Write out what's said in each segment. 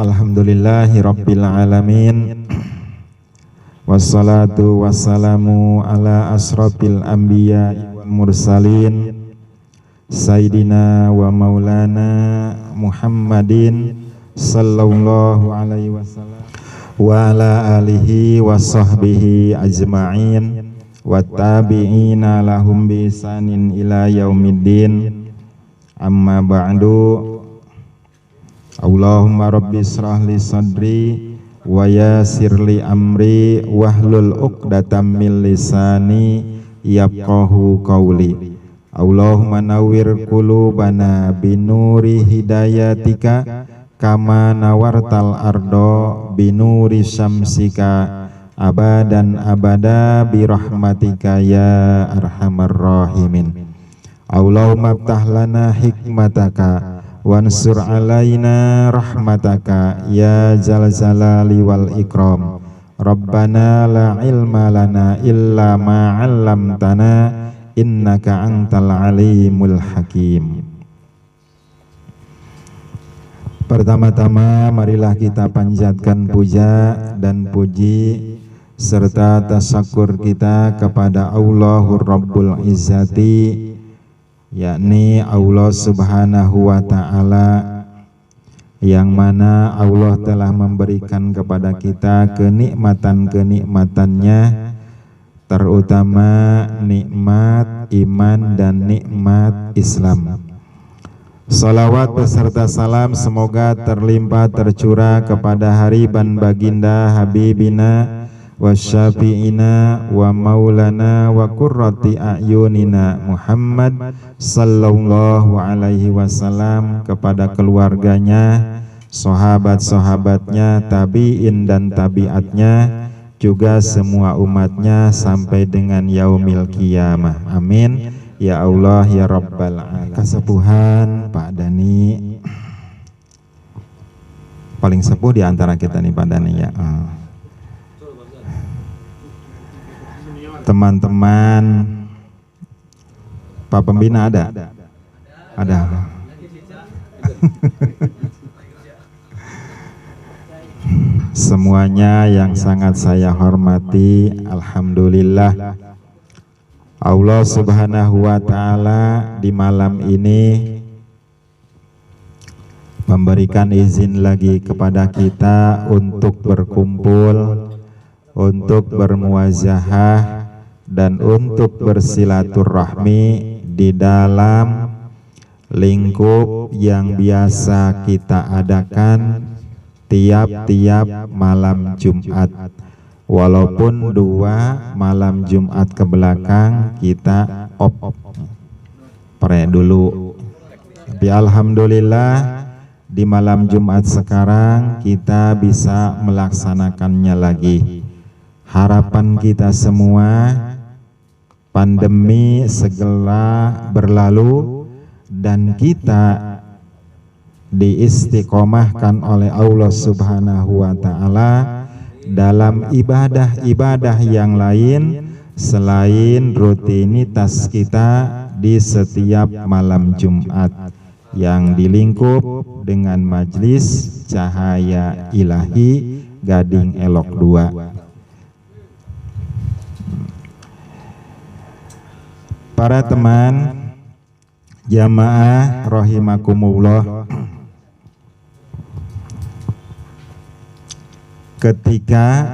Alhamdulillahirabbil alamin. Wassalatu wassalamu ala asrofil anbiya wal mursalin Sayyidina wa maulana Muhammadin sallallahu alaihi wasallam wa ala alihi wa sahbihi ajma'in wa tabi'ina lahum bi ihsanin ila yaumiddin. Amma ba'du. Allahumma rabbi israh li sadri wa yassir li amri wahlul 'uqdatam min lisani yafqahu qawli. Allahumma nawwir qulubana binuri hidayatika kama nawartal ardo binuri syamsika abadan abada birahmatika ya arhamar rahimin. Allahumma aftah lana hikmataka wansur alaina rahmataka ya zal jalali wal ikram. Rabbana la ilma lana illa ma 'allamtana innaka antal alimul hakim. Pertama-tama marilah kita panjatkan puja dan puji serta tasyakur kita kepada Allahur Rabbul Izzati, yakni Allah Subhanahu wa ta'ala, yang mana Allah telah memberikan kepada kita kenikmatan-kenikmatannya, terutama nikmat iman dan nikmat Islam. Salawat beserta salam semoga terlimpah tercurah kepada hariban baginda Habibina wa syafi'ina wa maulana wa qurrati a'yunina Muhammad sallallahu alaihi wasallam, kepada keluarganya, sahabat-sahabatnya, tabi'in dan tabi'atnya, juga semua umatnya sampai dengan yaumil qiyamah. Amin ya Allah ya Rabbal alamin. Kesepuhan Pak Dani, paling sepuh di antara kita nih Pak Dani ya. Teman-teman Pak Pembina ada? Ada. Semuanya yang sangat saya hormati, alhamdulillah Allah Subhanahu wa ta'ala di malam ini memberikan izin lagi kepada kita untuk berkumpul, untuk bermuazahah, dan untuk bersilaturahmi di dalam lingkup yang biasa kita adakan tiap-tiap malam Jumat. Walaupun 2 malam Jumat ke belakang kita pre dulu, tapi alhamdulillah di malam Jumat sekarang kita bisa melaksanakannya lagi. Harapan kita semua pandemi segera berlalu dan kita diistiqomahkan oleh Allah Subhanahu wa ta'ala dalam ibadah-ibadah yang lain selain rutinitas kita di setiap malam Jumat yang dilingkup dengan majlis Cahaya Ilahi Gading Elok 2. Para teman jamaah rahimakumullah, ketika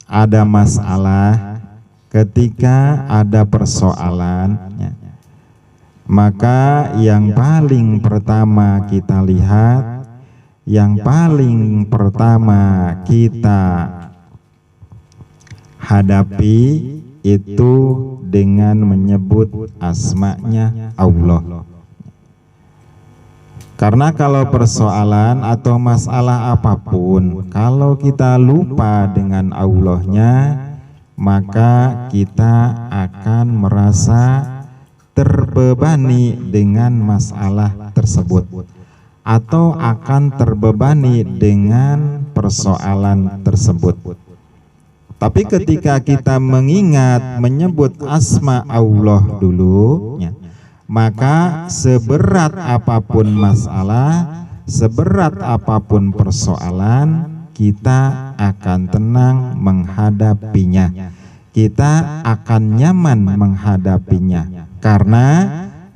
ada masalah, ketika ada persoalan, maka yang paling pertama kita lihat, yang paling pertama kita hadapi itu dengan menyebut asma-Nya Allah. Karena kalau persoalan atau masalah apapun, kalau kita lupa dengan Allah-Nya, maka kita akan merasa terbebani dengan masalah tersebut, atau akan terbebani dengan persoalan tersebut. Tapi ketika kita mengingat menyebut asma Allah dulu, maka seberat apapun masalah, seberat apapun persoalan, kita akan tenang menghadapinya. Kita akan nyaman menghadapinya karena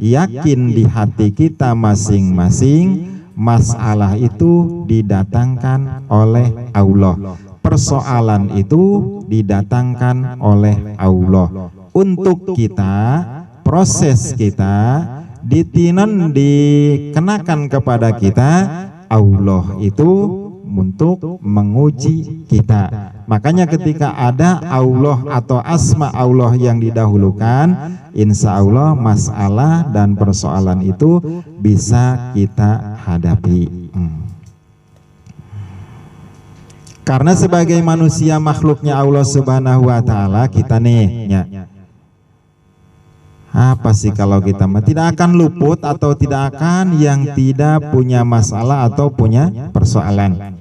yakin di hati kita masing-masing masalah itu didatangkan oleh Allah. Persoalan itu didatangkan oleh Allah. Untuk kita, proses kita dikenakan kepada kita, Allah itu untuk menguji kita. Makanya ketika ada Allah atau asma Allah yang didahulukan, insya Allah masalah dan persoalan itu bisa kita hadapi. Karena sebagai manusia makhluknya Allah Subhanahu wa Ta'ala, kita nih apa sih kalau kita tidak akan luput atau tidak akan yang tidak punya masalah atau punya persoalan.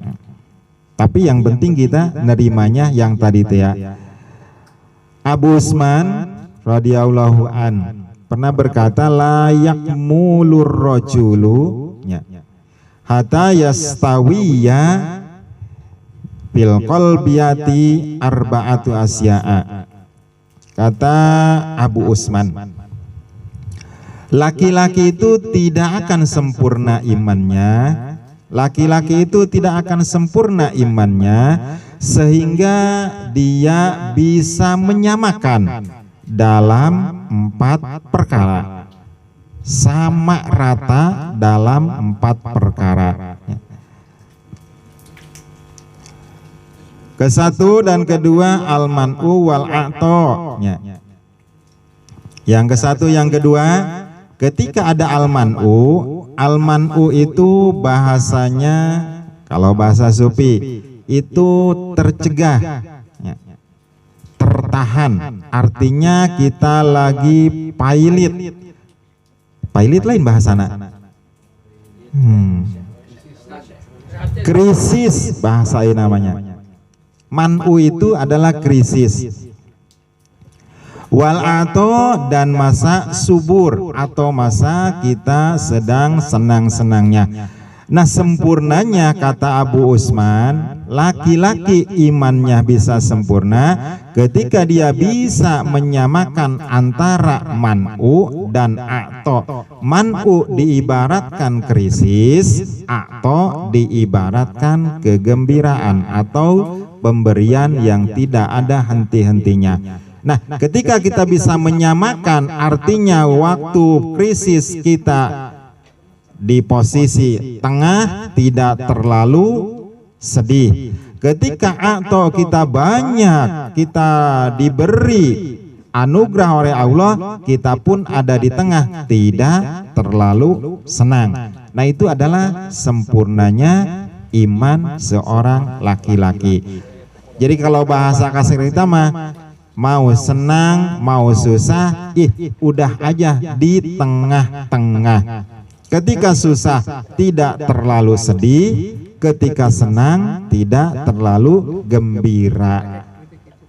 Tapi yang penting kita nerimanya yang tadi ya. Abu Usman radhiyallahu an pernah berkata, layak mulur rajulu hatta yastawiya bil qalbiyati arba'atu asya'a. Kata Abu Usman, laki-laki itu tidak akan sempurna imannya. Laki-laki itu tidak akan sempurna imannya sehingga dia bisa menyamakan dalam 4 perkara, sama rata dalam 4 perkara. Kesatu dan kedua al-man'u wal a'to. Yang kesatu yang kedua, ketika ada al-man'u itu bahasanya, kalau bahasa sufi itu tercegah, tertahan. Artinya kita lagi pailit. Pailit lain bahasana. Krisis bahasa ini namanya. Man'u itu adalah krisis. Wal ato dan masa subur atau masa kita sedang senang-senangnya. Nah, sempurnanya kata Abu Usman, laki-laki imannya bisa sempurna ketika dia bisa menyamakan antara man'u dan ato. Man'u diibaratkan krisis, ato diibaratkan kegembiraan atau pemberian yang tidak ada henti-hentinya. Nah, ketika kita bisa menyamakan, artinya waktu krisis kita di posisi tengah, tidak terlalu sedih. Ketika atau kita banyak, kita diberi anugerah oleh Allah, kita pun ada di tengah, tidak terlalu senang. Nah, itu adalah sempurnanya iman seorang laki-laki. Jadi kalau bahasa kasar kita mah, mau senang, mau susah, udah aja di tengah-tengah. Ketika susah tidak terlalu sedih, ketika senang tidak terlalu gembira.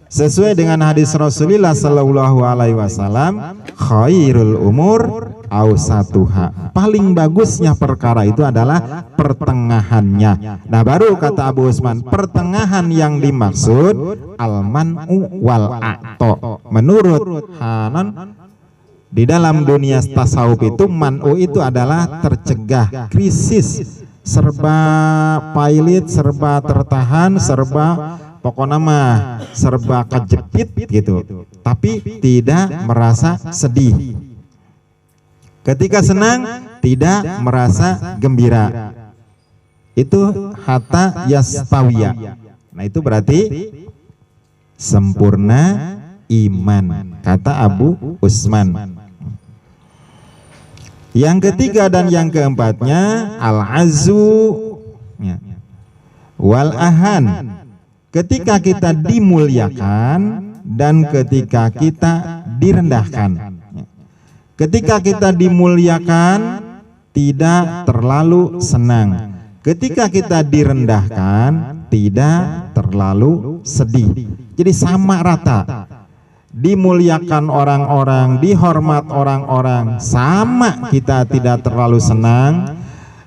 Sesuai dengan hadis Rasulullah sallallahu alaihi wasallam, khairul umur awsatuha. Paling bagusnya perkara itu adalah pertengahannya. Nah, baru kata Abu Usman, pertengahan yang dimaksud al-man'u wal a'to. Menurut Hanan, di dalam dunia tasawuf itu man'u itu adalah tercegah, krisis, serba pailit, serba tertahan, serba pokoknya mah serba kejepit gitu, tapi tidak merasa sedih. Ketika senang tidak merasa gembira. Itu hatta yastawiya. Nah, itu berarti sempurna iman, kata Abu Usman. Yang ketiga dan yang keempatnya al-azu wal ahan. Ketika kita dimuliakan dan ketika kita direndahkan. Ketika kita dimuliakan tidak terlalu senang. Ketika kita direndahkan tidak terlalu sedih. Jadi sama rata. Dimuliakan orang-orang, dihormat orang-orang, sama kita tidak terlalu senang.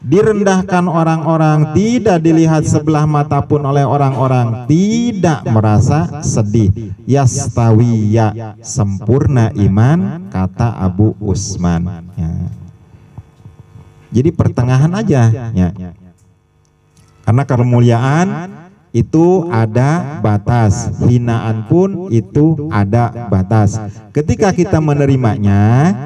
direndahkan orang-orang, tidak dilihat sebelah mata pun oleh orang-orang, tidak merasa sedih. Yastawiya, sempurna iman, kata Abu Usman. Ya. Jadi pertengahan aja, ya. Karena kemuliaan itu ada batas, hinaan pun itu ada batas. Ketika kita menerimanya,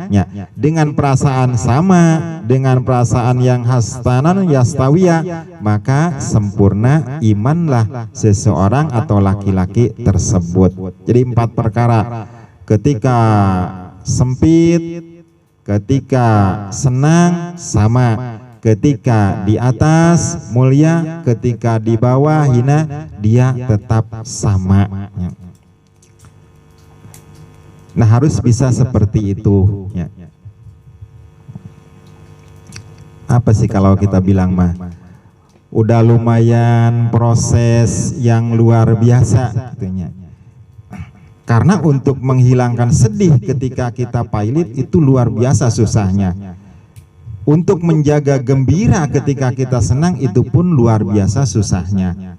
ya, dengan perasaan sama, dengan perasaan yang hasanan yastawiyah, maka sempurna imanlah seseorang atau laki-laki tersebut. Jadi 4 perkara. Ketika sempit, ketika senang sama, ketika di atas mulia, ketika di bawah hina, dia tetap sama. Nah, harus bisa seperti itu. Apa sih kalau kita bilang mah, udah lumayan proses yang luar biasa gitu. Karena untuk menghilangkan sedih ketika kita pailit itu luar biasa susahnya. Untuk menjaga gembira ketika kita senang itu pun luar biasa susahnya.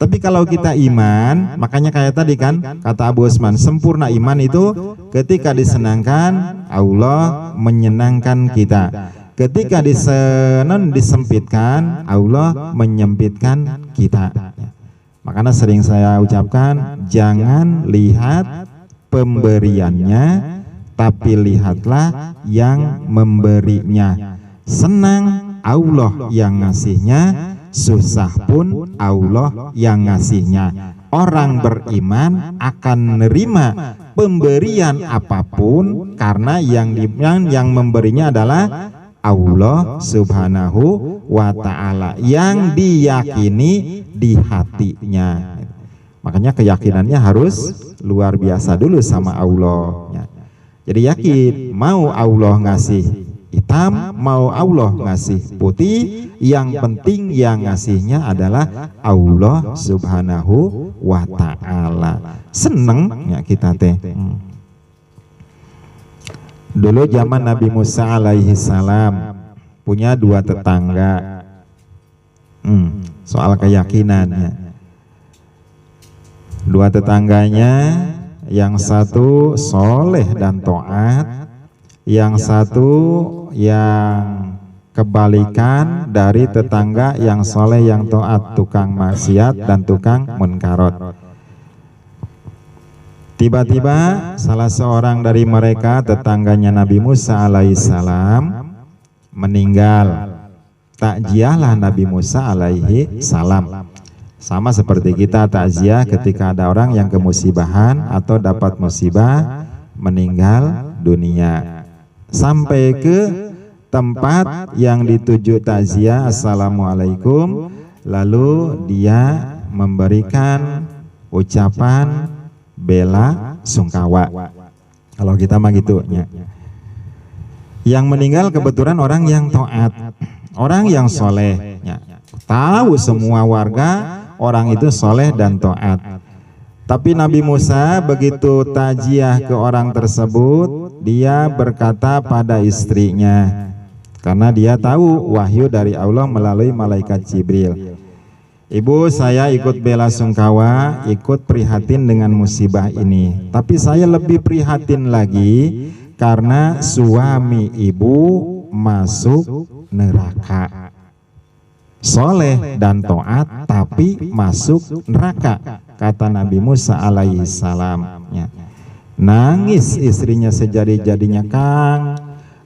Tapi kalau kita iman, makanya kayak tadi kan kata Abu Usman, sempurna iman itu ketika disenangkan Allah menyenangkan kita. Ketika disempitkan Allah menyempitkan kita. Makanya sering saya ucapkan, jangan lihat pemberiannya, tapi lihatlah yang memberinya. Senang Allah yang ngasihnya, susah pun Allah yang ngasihnya. Orang beriman akan menerima pemberian apapun karena yang memberinya adalah Allah Subhanahu wa Ta'ala, yang diyakini di hatinya. Makanya keyakinannya harus luar biasa dulu sama Allah. Jadi yakin, mau Allah ngasih hitam, mau Allah ngasih putih, yang penting yang ngasihnya adalah Allah Subhanahu wa Ta'ala. Seneng ya kita teh. Dulu zaman Nabi Musa alaihi salam punya 2 tetangga. Soal keyakinannya, 2 tetangganya, yang satu soleh dan taat, yang satu yang kebalikan dari tetangga yang soleh yang taat, tukang maksiat dan tukang munkarot. Tiba-tiba salah seorang dari mereka, tetangganya Nabi Musa alaihissalam, meninggal. Takziahlah Nabi Musa alaihi salam. Sama seperti kita takziah ketika ada orang yang kemusibahan atau dapat musibah meninggal dunia. Sampai ke tempat yang dituju takziah, assalamualaikum, lalu dia memberikan ucapan bela sungkawa. Kalau kita mah gitu ya. Yang meninggal kebetulan orang yang taat, orang yang soleh ya. Tahu semua warga orang itu soleh dan taat. Tapi Nabi Musa begitu takziah ke orang tersebut, dia berkata pada istrinya, karena dia tahu wahyu dari Allah melalui malaikat Jibril, Ibu, saya ikut bela sungkawa, ikut prihatin dengan musibah ini. Tapi saya lebih prihatin lagi karena suami ibu masuk neraka. Soleh dan taat tapi masuk neraka, kata Nabi Musa alaihi salam. Nangis istrinya sejadi-jadinya, Kang,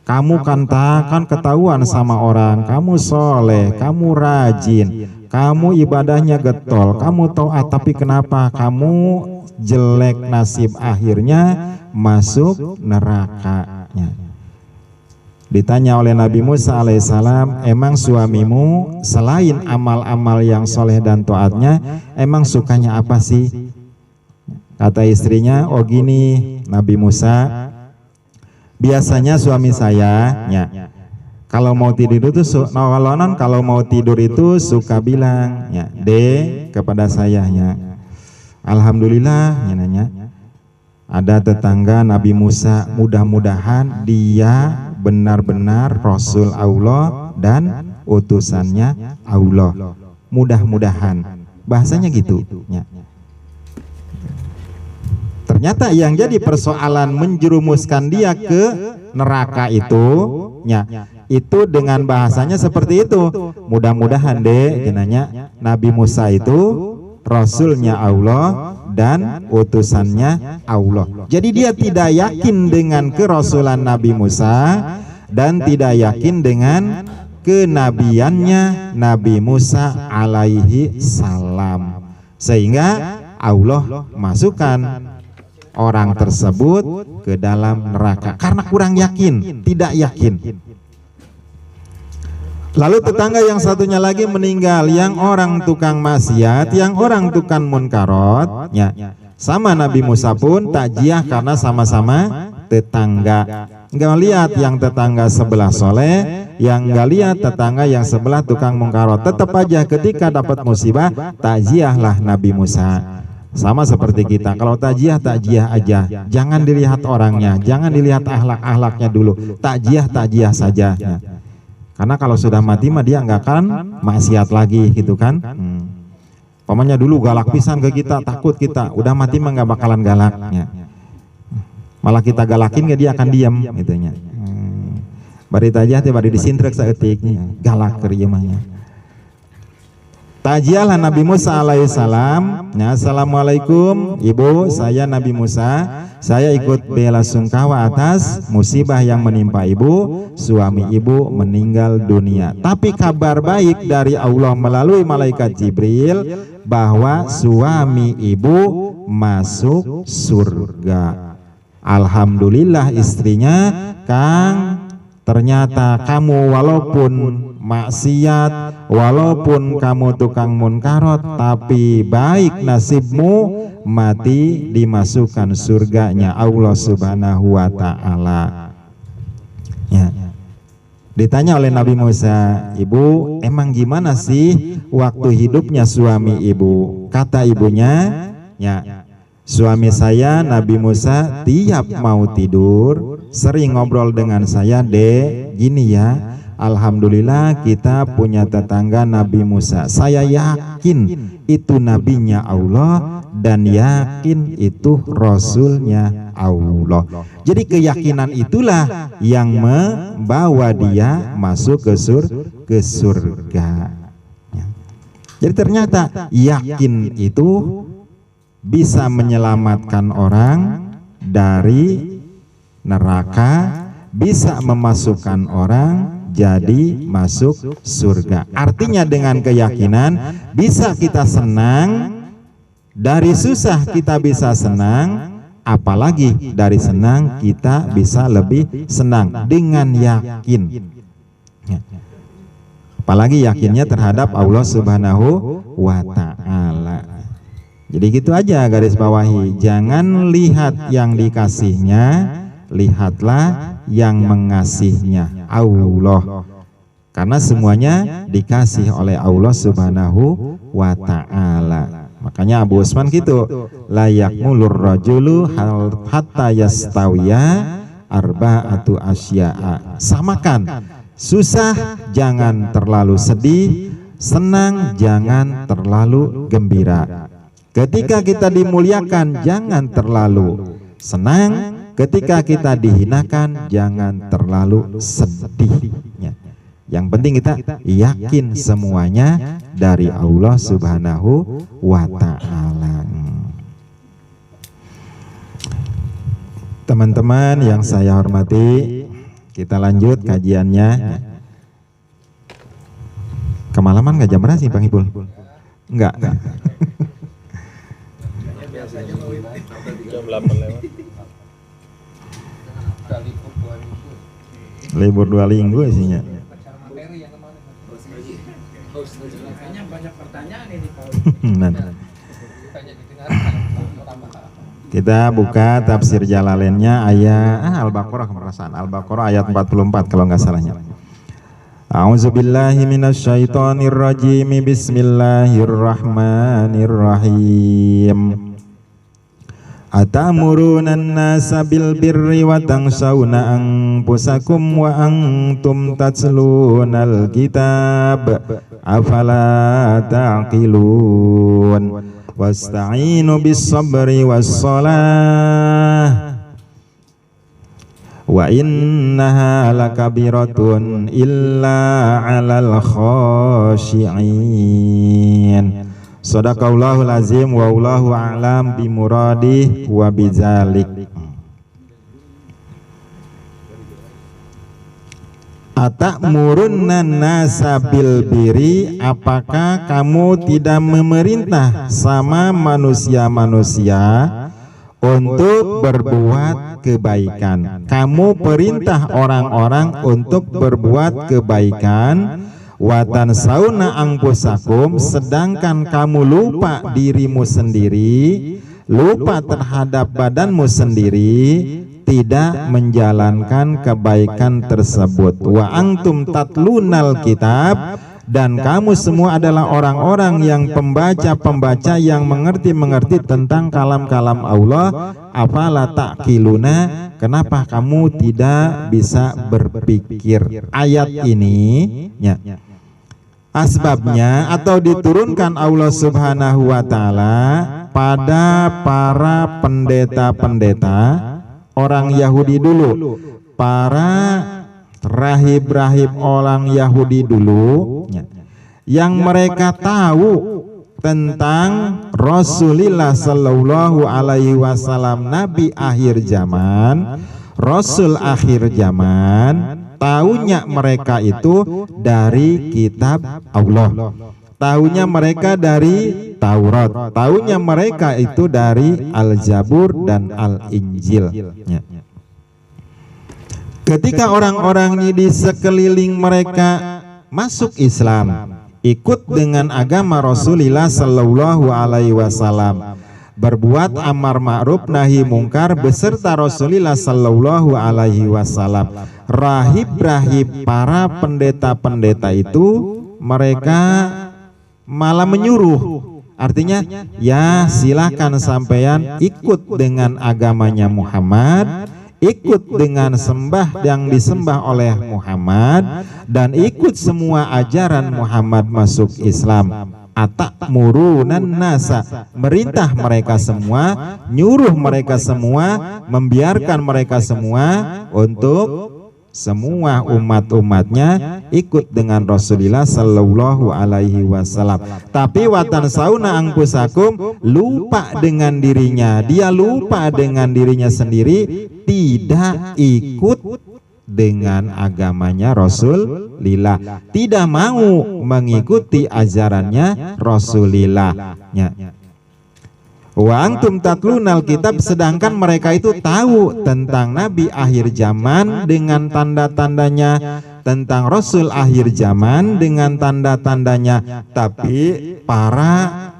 kamu kan ketahuan sama orang, kamu soleh, kamu rajin, kamu ibadahnya getol, kamu taat, tapi kenapa kamu jelek nasib, akhirnya masuk neraka. Ditanya oleh Nabi Musa alaihissalam, emang suamimu selain amal-amal yang soleh dan taatnya, emang sukanya apa sih? Kata istrinya, oh gini Nabi Musa, biasanya suami saya kalau mau tidur itu kalau mau tidur itu suka bilang kepada saya alhamdulillah nanya, ada tetangga Nabi Musa, mudah-mudahan dia benar-benar Rasul Allah dan utusannya Allah. Mudah-mudahan bahasanya gitu ya. Ternyata yang jadi persoalan menjerumuskan dia ke neraka itu ya, itu dengan bahasanya seperti itu. Mudah-mudahan deh jenanya Nabi Musa itu Rasulnya Allah dan utusannya Allah. Jadi dia tidak yakin dengan kerasulan Nabi Musa dan tidak yakin dengan kenabiannya Nabi Musa alaihi salam, sehingga Allah masukkan orang tersebut ke dalam neraka karena kurang yakin, tidak yakin. Lalu tetangga yang satunya lagi meninggal, yang orang tukang maksiat, yang orang tukang munkarot ya. Sama Nabi Musa pun takjiah karena sama-sama tetangga. Enggak lihat yang tetangga sebelah soleh, yang enggak lihat tetangga yang sebelah tukang munkarot. Tetap aja ketika dapat musibah, takjiahlah Nabi Musa. Sama seperti kita, kalau takjiah aja, jangan dilihat orangnya, jangan dilihat akhlak-akhlaknya dulu, takjiah saja ya. Karena kalau sudah mati mah dia nggak akan maksiat lagi gitu kan. Pamannya dulu galak pisan ke kita, takut kita, udah mati mah nggak bakalan galak ya. Malah kita galakin dia akan diam gitunya. Bari tajah teh bari disintrek saeutik galak keur ieu mah. Tajiahlah Nabi Musa alaihissalam. Ya, assalamualaikum ibu, saya Nabi Musa. Saya ikut bela sungkawa atas musibah yang menimpa ibu. Suami ibu meninggal dunia. Tapi kabar baik dari Allah melalui malaikat Jibril bahwa suami ibu masuk surga. Alhamdulillah istrinya, Kang, ternyata kamu walaupun maksiat, walaupun kamu tukang munkarot, tapi baik nasibmu, mati dimasukkan surganya Allah Subhanahu wa ta'ala ya. Ditanya oleh Nabi Musa, ibu emang gimana sih waktu hidupnya suami ibu? Kata ibunya ya, suami saya Nabi Musa tiap mau tidur sering ngobrol dengan saya, dek gini ya, alhamdulillah kita punya tetangga Nabi Musa. Saya yakin itu nabinya Allah dan yakin itu rasulnya Allah. Jadi keyakinan itulah yang membawa dia masuk ke surga. Jadi ternyata yakin itu bisa menyelamatkan orang dari neraka, bisa memasukkan orang jadi masuk surga. Artinya dengan keyakinan bisa kita senang, dari susah kita bisa senang, apalagi dari senang kita bisa lebih senang dengan yakin. Apalagi yakinnya terhadap Allah Subhanahu wa ta'ala. Jadi gitu aja garis bawahi, jangan lihat yang dikasihnya, lihatlah yang mengasihnya, Allah. Karena semuanya dikasih oleh Allah Subhanahu wa ta'ala. Makanya Abu Usman gitu, layak mulur rajulu hatta yastawiya arba'atu asya'a. Samakan, susah jangan terlalu sedih, senang jangan terlalu gembira. Ketika kita dimuliakan jangan terlalu senang, ketika kita dihinakan jangan terlalu sedih. Yang penting kita yakin semuanya dari Allah Subhanahu wa ta'ala. Teman-teman yang saya hormati, kita lanjut kajiannya. Kemalaman nggak jam berapa sih Bang Ibul? Enggak. Jam 8 lewat. Libur 2 minggu isinya. Banyak pertanyaan ini Pak. Kita buka tafsir Jalalainnya ayat Al-Baqarah, kemerasaan Al-Baqarah ayat 44 kalau nggak salahnya. A'udzubillahi minasyaitonirrajim. Bismillahirrahmanirrahim. Atamurunan nasa bil birri wa tangsawna anfusakum wa antum tatlunal kitab afala taqilun wasta'inu bis sabri was salah wa innaha lakabiratun illa 'alal khashi'in. Shadaqallahul azim wa wallahu a'lam bimuradih wa bidzalik. Atamurunna nasa bil birri, apakah kamu tidak memerintah sama manusia-manusia untuk berbuat kebaikan? Kamu perintah orang-orang untuk berbuat kebaikan. Watan sauna angpusakum, sedangkan kamu lupa dirimu sendiri, lupa terhadap badanmu sendiri, tidak menjalankan kebaikan tersebut. Wa antum tatlunal kitab, dan kamu semua adalah orang-orang yang pembaca-pembaca yang mengerti tentang kalam-kalam Allah. Afala taqiluna, kenapa kamu tidak bisa berpikir? Ayat ini ya, asbabnya atau diturunkan Allah Subhanahu wa taala pada para pendeta-pendeta orang Yahudi dulu, para rahib-rahib orang Yahudi dulu ya, yang mereka tahu tentang Rasulullah Sallallahu Alaihi Wasallam, Nabi akhir zaman, Rasul akhir zaman. Taunya mereka itu dari kitab Allah, taunya mereka dari Taurat, taunya mereka itu dari Al-Zabur dan Al-Injil ya. Ketika orang-orang ini di sekeliling mereka masuk Islam, ikut dengan agama Rasulullah Sallallahu Alaihi Wasallam, berbuat amar ma'ruf nahi mungkar beserta Rasulullah Sallallahu Alaihi Wasallam. Rahib-rahib, para pendeta-pendeta itu mereka malah menyuruh, artinya ya silakan sampean ikut dengan agamanya Muhammad, ikut dengan sembah yang disembah oleh Muhammad, dan ikut semua ajaran Muhammad masuk Islam. Atamurunun nasa, merintah mereka semua, nyuruh mereka semua, membiarkan mereka semua untuk semua umat-umatnya ikut dengan Rasulullah Sallallahu Alaihi Wasallam. Tapi watan sauna angkusakum, lupa dengan dirinya, dia lupa dengan dirinya sendiri, tidak ikut dengan agamanya Rasulullah, tidak mau mengikuti ajarannya Rasulullah ya. Wa antum tatlunal kitab, sedangkan mereka itu tahu tentang Nabi akhir zaman dengan tanda-tandanya, tentang Rasul akhir zaman dengan tanda-tandanya, tapi para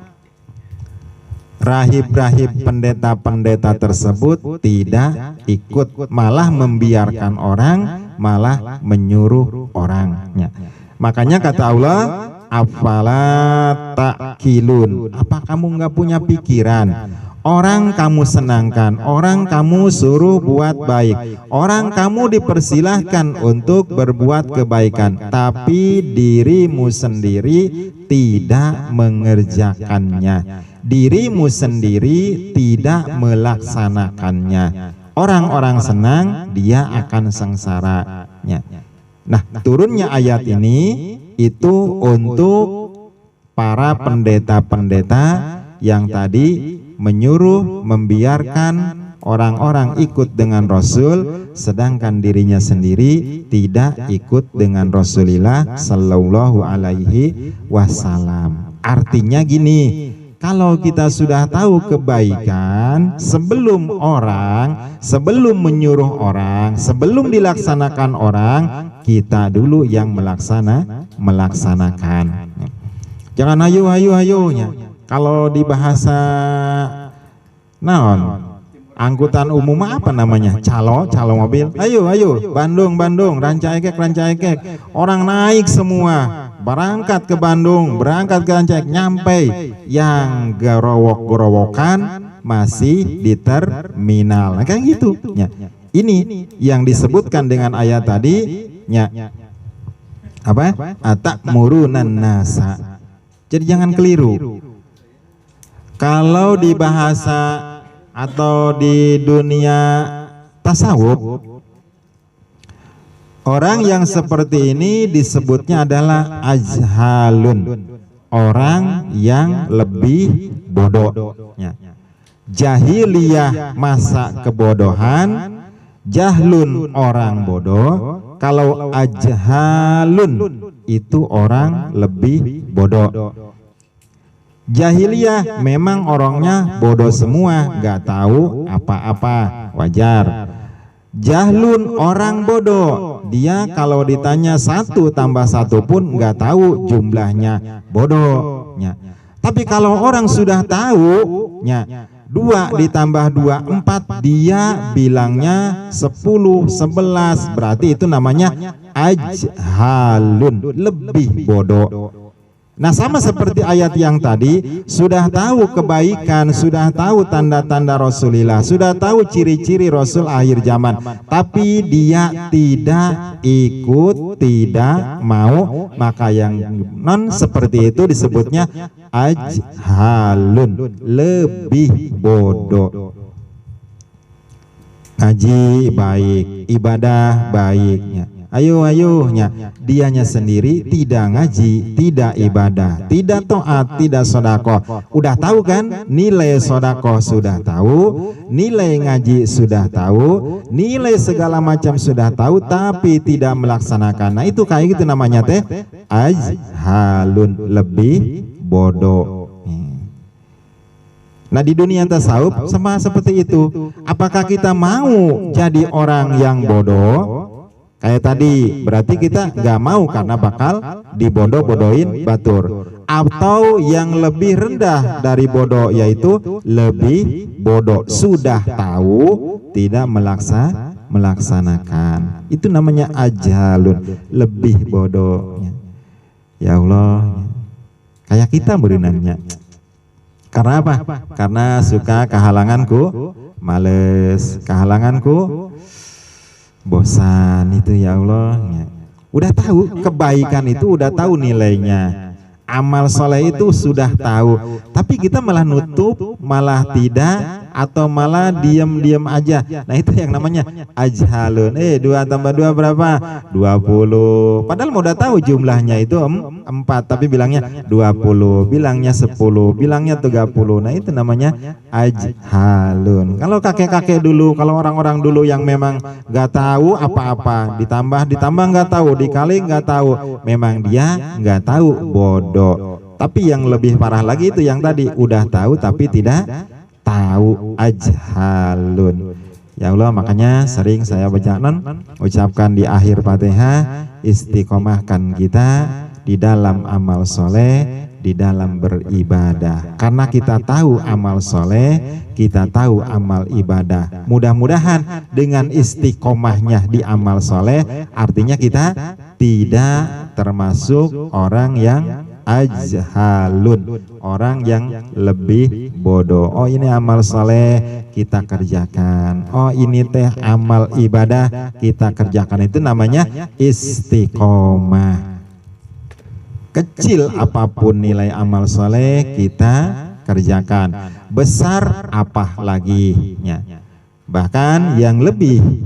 rahib-rahib pendeta-pendeta tersebut tidak ikut, malah membiarkan orang, malah menyuruh orangnya. Makanya kata Allah, afala taqilun, apa kamu nggak punya pikiran? Orang kamu senangkan, orang kamu suruh buat baik, orang kamu dipersilahkan untuk berbuat kebaikan, tapi dirimu sendiri tidak mengerjakannya, dirimu sendiri tidak melaksanakannya. Orang-orang senang, dia akan sengsaranya. Nah, turunnya ayat ini itu untuk para pendeta-pendeta yang tadi menyuruh, membiarkan orang-orang ikut dengan Rasul, sedangkan dirinya sendiri tidak ikut dengan Rasulullah Sallallahu Alaihi Wasallam. Artinya gini, kalau kita sudah tahu kebaikan, sebelum menyuruh orang, sebelum dilaksanakan orang, kita dulu yang melaksanakan. Jangan hayu-hayu-hayunya. Kalau di bahasa naon, angkutan umum apa namanya? Calo mobil. Ayo, Bandung, Rancaikek. Orang naik semua, berangkat ke Bandung, berangkat ke Rancaikek, nyampe yang gerowok-gerowokan masih di terminal. Nah, kayak gitu. Ya. Ini yang disebutkan dengan ayat tadi, ya. Apa? Atakmurunan nasa. Jadi jangan keliru. Kalau di bahasa atau di dunia tasawuf, orang yang seperti ini disebutnya adalah ajhalun, orang yang lebih bodoh. Ya. Jahiliyah masa kebodohan, jahlun orang bodoh. Kalau ajhalun itu orang lebih bodoh. Jahiliyah memang orangnya bodoh semua, gak tahu apa-apa, wajar. Jahlun orang bodoh, dia kalau ditanya 1 tambah 1 pun gak tahu jumlahnya, bodohnya. Tapi kalau orang sudah tahu, 2 ditambah 2 4, dia bilangnya 10 11, berarti itu namanya ajhalun, lebih bodoh. Nah, sama seperti ayat yang tadi, sudah tahu kebaikan, sudah tahu tanda-tanda Rasulullah, sudah tahu ciri-ciri Rasul akhir zaman, tapi dia tidak ikut, tidak mau, maka yang non seperti itu disebutnya ajhalun, lebih bodoh. Ngaji baik, ibadah baiknya, ayo-ayonya, dianya sendiri tidak ngaji, tidak ibadah, tidak taat, tidak sodako. Udah tahu kan, nilai sodako sudah tahu, nilai ngaji sudah tahu, nilai segala macam sudah tahu, tapi tidak melaksanakan. Nah, itu kayak gitu namanya teh ajhalun, lebih bodoh. Nah, di dunia tasawuf sama seperti itu. Apakah kita mau jadi orang yang bodoh? Kayak tadi, berarti kita gak mau karena bakal dibodoh-bodohin batur. Atau yang lebih rendah dari bodoh, yaitu lebih bodoh, sudah tahu tidak melaksanakan. Itu namanya ajhalun, lebih bodoh. Ya Allah, kayak kita berinannya. Karena apa? Karena suka kehalanganku males, kehalanganku bosan, itu ya Allah. Udah tahu kebaikan itu, udah tahu nilainya, amal soleh itu sudah tahu, tapi kita malah nutup, malah tidak, atau malah diam-diam aja. Nah, itu yang namanya ajhalun. 2 tambah 2 berapa? 20. Padahal mau udah tahu jumlahnya itu 4, tapi bilangnya 20, bilangnya 10, bilangnya 30. Nah, itu namanya ajhalun. Kalau kakek-kakek dulu, kalau orang-orang dulu yang memang gak tahu apa-apa, ditambah gak tahu, dikali gak tahu, memang dia gak tahu, bodoh. Tapi yang lebih parah lagi itu yang tadi, udah tahu tapi tidak tahu, ajhalun. Ya Allah, makanya sering saya ucapkan di akhir Fatihah, istiqomahkan kita di dalam amal soleh, di dalam beribadah. Karena kita tahu amal soleh, kita tahu amal ibadah. Mudah-mudahan dengan istiqomahnya di amal soleh, artinya kita tidak termasuk orang yang ajhalun, orang yang lebih bodoh. Oh, ini amal soleh kita kerjakan, oh ini teh amal ibadah kita kerjakan. Itu namanya istiqomah. Kecil apapun nilai amal soleh kita kerjakan, besar apa lagi ya. Bahkan yang lebih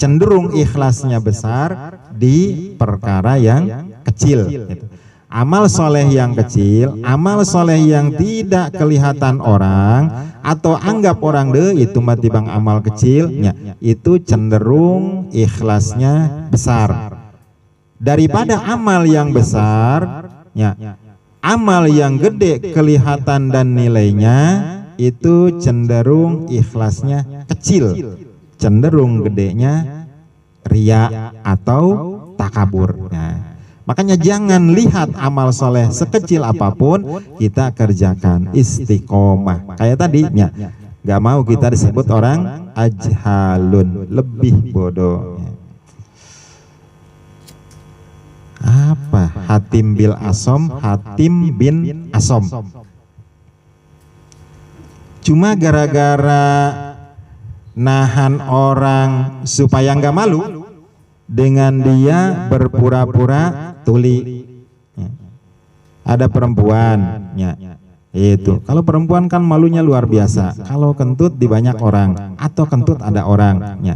cenderung ikhlasnya besar di perkara yang kecil gitu. Amal soleh yang kecil, amal soleh yang tidak kelihatan orang atau anggap orang itu mati bang amal kecilnya, itu cenderung ikhlasnya besar daripada amal yang besar ya. Amal yang gede kelihatan dan nilainya, itu cenderung ikhlasnya kecil, cenderung gedenya riya atau takabur. Nah, makanya jangan lihat amal soleh sekecil apapun, kita kerjakan istiqomah. Kayak tadi, gak mau kita disebut orang ajhalun, lebih bodoh. Apa? Hatim bin Asom. Cuma gara-gara nahan orang supaya nggak malu, dengan dia berpura-pura tuli. Ada perempuan, ya, itu. Kalau perempuan kan malunya luar biasa. Kalau kentut di banyak orang, atau kentut ada orang. Ya.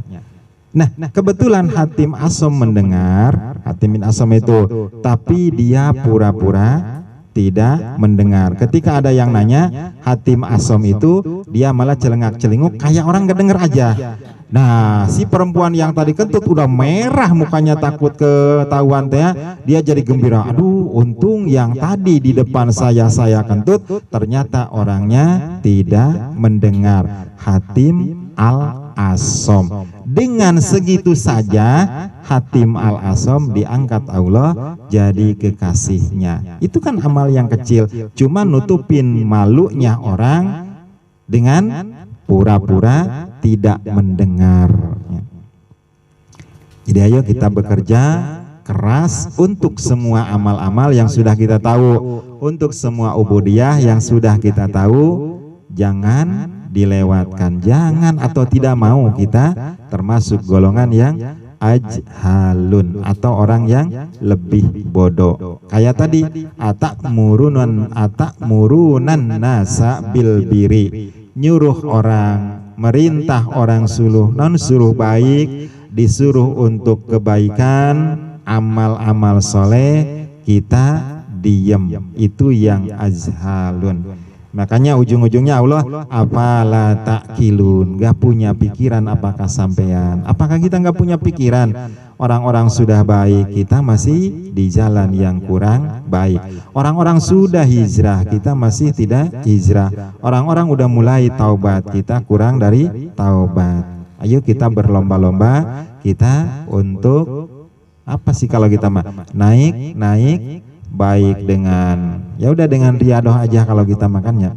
Nah, kebetulan Hatim Asom mendengar, Hatim bin Asom itu, tapi dia pura-pura tidak mendengar. Ketika ada yang nanya, Hatim Asom itu dia malah celengak-celinguk kayak orang nggak dengar aja. Nah, si perempuan yang tadi kentut udah merah mukanya takut ketahuan teh, dia jadi gembira. Aduh, untung yang tadi di depan saya kentut, ternyata orangnya tidak mendengar. Hatim Al-Asom. Dengan segitu saja Hatim Al-Asom diangkat Allah jadi kekasihnya. Itu kan amal yang kecil, cuma nutupin malunya orang dengan pura-pura tidak mendengar. Jadi ayo kita bekerja keras untuk semua amal-amal yang sudah kita tahu, untuk semua ubudiyah yang sudah kita tahu, jangan dilewatkan, jangan atau tidak mau kita termasuk golongan yang ajhalun atau orang yang lebih bodoh. Kayak tadi, atakmurunan nasa bil biri, nyuruh orang, merintah orang suruh baik, disuruh untuk kebaikan, amal-amal soleh, kita diem, itu yang ajhalun. Makanya ujung-ujungnya Allah, apalah ta'kilun, gak punya pikiran apakah sampean? Apakah kita gak punya pikiran? Orang-orang sudah baik, kita masih di jalan yang kurang baik. Orang-orang sudah hijrah, kita masih tidak hijrah. Orang-orang udah mulai taubat, kita kurang dari taubat. Ayo kita berlomba-lomba, kita untuk apa sih kalau kita mah naik baik dengan, ya udah dengan riadoh aja kalau kita makannya.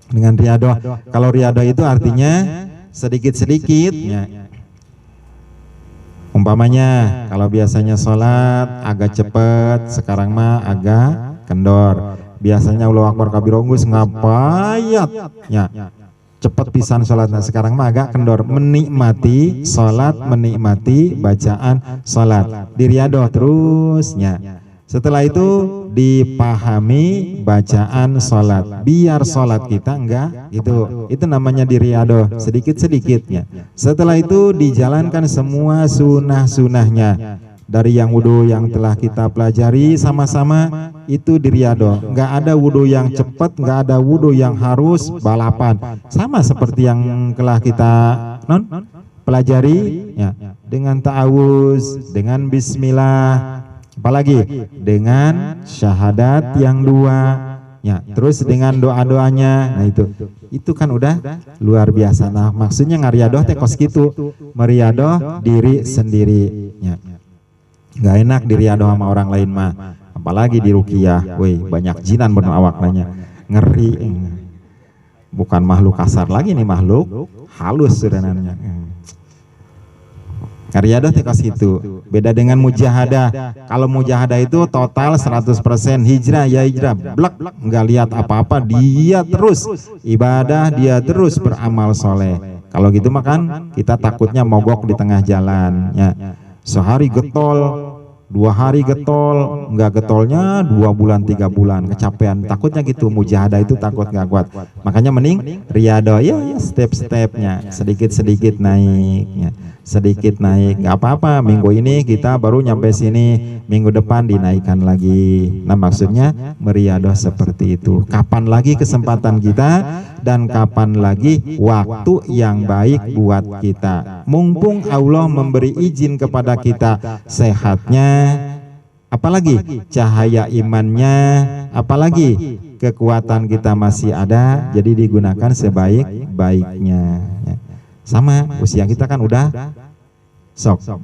Dengan riadoh. Kalau riadoh itu artinya sedikit-sedikit ya. Umpamanya kalau biasanya sholat agak cepet, sekarang mah agak kendor. Biasanya Allahu Akbar kabir unggus ngapayat ya. Cepet pisan sholatnya, sekarang mah agak kendor. Menikmati sholat, menikmati bacaan sholat, di riadoh terusnya. Setelah itu dipahami bacaan sholat, biar sholat kita enggak itu namanya di riadoh, sedikit-sedikitnya. Setelah itu dijalankan semua sunnah-sunnahnya, dari yang wudhu yang telah kita pelajari sama-sama, itu di riadoh. Enggak ada wudhu yang cepat, enggak ada wudhu yang harus balapan, sama seperti yang telah kita pelajari ya, dengan ta'awuz, dengan bismillah, apalagi dengan syahadat yang dua ya, terus dengan doa-doanya. Nah itu kan udah luar biasa. Nah maksudnya ngariadoh teh kos gitu, meriadoh diri sendiri ya. Nggak enak diriadoh sama orang lain mah, apalagi di ruqyah, woi banyak jinan bener awak nanya, ngeri. Bukan makhluk kasar lagi nih, makhluk halus sebenarnya. Riadoh tekos itu beda dengan mujahadah. Kalau mujahadah itu total 100%, hijrah ya hijrah, blek, nggak lihat apa-apa, dia terus ibadah, dia terus beramal soleh. Kalau gitu makan kita takutnya mogok di tengah jalan ya. Sehari getol, 2 hari getol, nggak getolnya 2 bulan 3 bulan, kecapean, takutnya gitu. Mujahadah itu takut nggak kuat. Makanya mending riadoh ya step-stepnya, sedikit-sedikit naiknya, sedikit naik, nggak apa-apa. Minggu ini kita baru nyampe sini, minggu depan dinaikkan lagi. Nah maksudnya meriadoh seperti itu. Kapan lagi kesempatan kita dan kapan lagi waktu yang baik buat kita. Mumpung Allah memberi izin kepada kita sehatnya, apalagi cahaya imannya, apalagi kekuatan kita masih ada, jadi digunakan sebaik-baiknya ya. Sama usia kita kan udah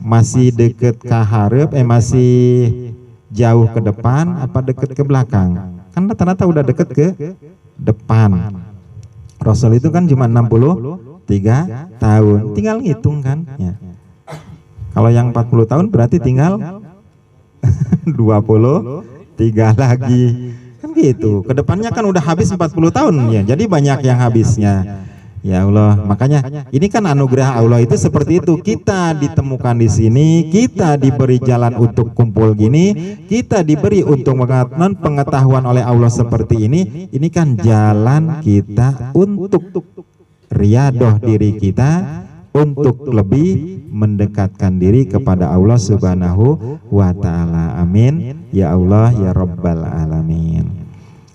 masih deket ke hareup, masih jauh ke depan apa deket ke belakang? Kan rata-rata udah deket ke depan. Rasul itu kan cuma 63 tahun, tinggal ngitung kan ya. Kalau yang 40 tahun berarti tinggal 23 lagi. Kan gitu. Kedepannya kan udah habis 40 tahun ya, jadi banyak yang habisnya. Ya Allah, makanya ini kan anugerah Allah itu seperti itu. Kita ditemukan di sini, kita diberi jalan untuk kumpul gini, kita diberi untuk pengetahuan oleh Allah seperti ini. Ini kan jalan kita untuk riadoh diri kita, untuk lebih mendekatkan diri kepada Allah Subhanahu wa Ta'ala. Amin ya Allah ya Rabbal alamin.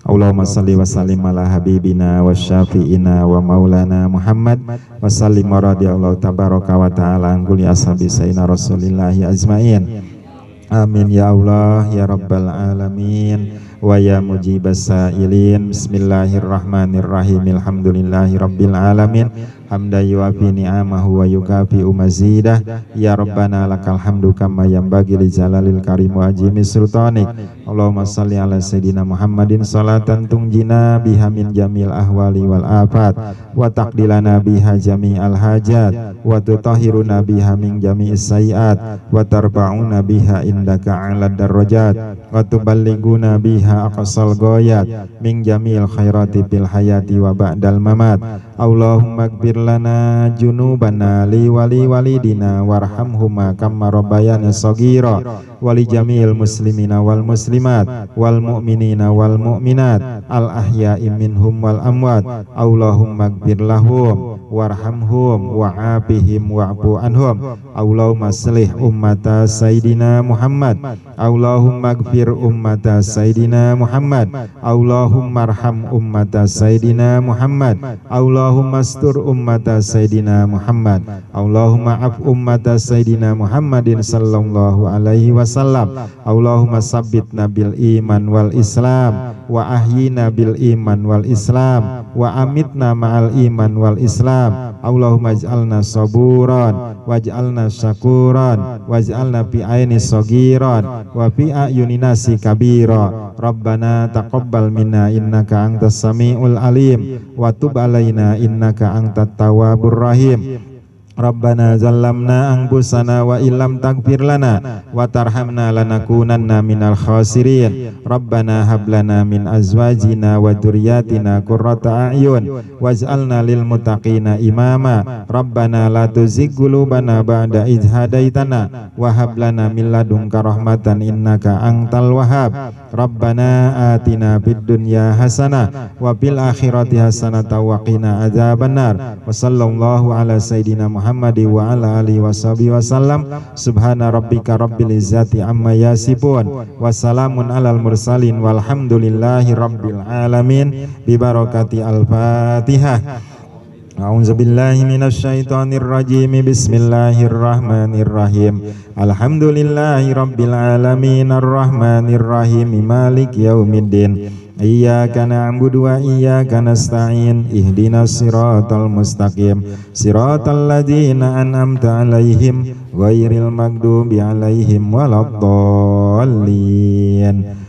Allahumma salli wa sallim ala habibina wa syafi'ina wa maulana Muhammad wa sallim wa radiyallahu tabaraka wa ta'ala an kulli ashabi sayyidina rasulillahi ajmain. Amin ya Allah ya Rabbal alamin wa ya mujibas sa'ilin. Bismillahirrahmanirrahim. Alhamdulillahi rabbil alamin. Hamda yuafi ni'amahu wa yukafi umazidah. Ya Rabbana lakal hamdu kama yanbaghi li jalalil karim wa ajimi sultanik. Allahumma salli ala sayyidina Muhammadin salatan tungjina biha min jamil ahwali wal afat wa taqdilana biha jami'al hajat wa tutahhiruna biha min jami'is sayiat wa tarfa'una biha indaka 'ala darajat wa tuballighuna biha aqsal ghayat min jami'il khairati fil hayati wa ba'dal mamat. Allahumma ighfir lana junubana li wali walidina warhamhuma kama rabbayana shaghira wali jami'il muslimina wal muslimat wal mu'minina wal mu'minat al ahya'i minhum wal amwat. Allahumma ighfir lahum warhamhum wa'afihim wa'fu anhum. Allahumma aslih ummata sayyidina Muhammad. Allahumma ighfir ummata sayyidina Muhammad. Allahumma arham ummata sayyidina Muhammad. Allahumma astur ummata sayyidina Muhammad. Allahumma af ummata sayyidina Muhammadin sallallahu alaihi wasallam. Allahumma sabbitna bil iman wal islam wa ahyina bil iman wal islam wa amitna ma'al iman wal islam. Allahumma ij'alna saburan waj'alna syakuran waj'alna fi aini sagiran wa fi ayuni nasi kabira. Rabbana taqabbal minna innaka antas samiul alim wa tub alaina innaka antat tawwabur rahim. Rabbana zallamna anfusana wa illam taghfir lana wa tarhamna lanakunanna minal khasirin. Rabbana hab lana min azwajina wa dzurriyyatina qurrata a'yun waj'alna lil muttaqina imama. Rabbana la tuzigh qulubana ba'da idh hadaitana wa hab lana min ladunka rahmatan innaka antal wahhab. Rabbana atina fid dunya hasanah wa fil akhirati hasanah wa qina adzabannar. Wa sallallahu ala sayidina Muhammad wa ala alihi washabihi wasallam. Subhana rabbika rabbil izzati amma yasifun wa salamun alal mursalin walhamdulillahi rabbil alamin. Bi barakati al-Fatihah. A'udzubillahi minasyaitonir rajim. Bismillahirrahmanirrahim. Alhamdulillahi rabbil alamin arrahmanir rahim maliki yaumiddin. Iyyaka na'budu wa iyyaka nasta'in. Ihdinas siratal mustaqim. Siratal ladzina an'amta 'alaihim ghairil maghdubi 'alaihim waladdallin.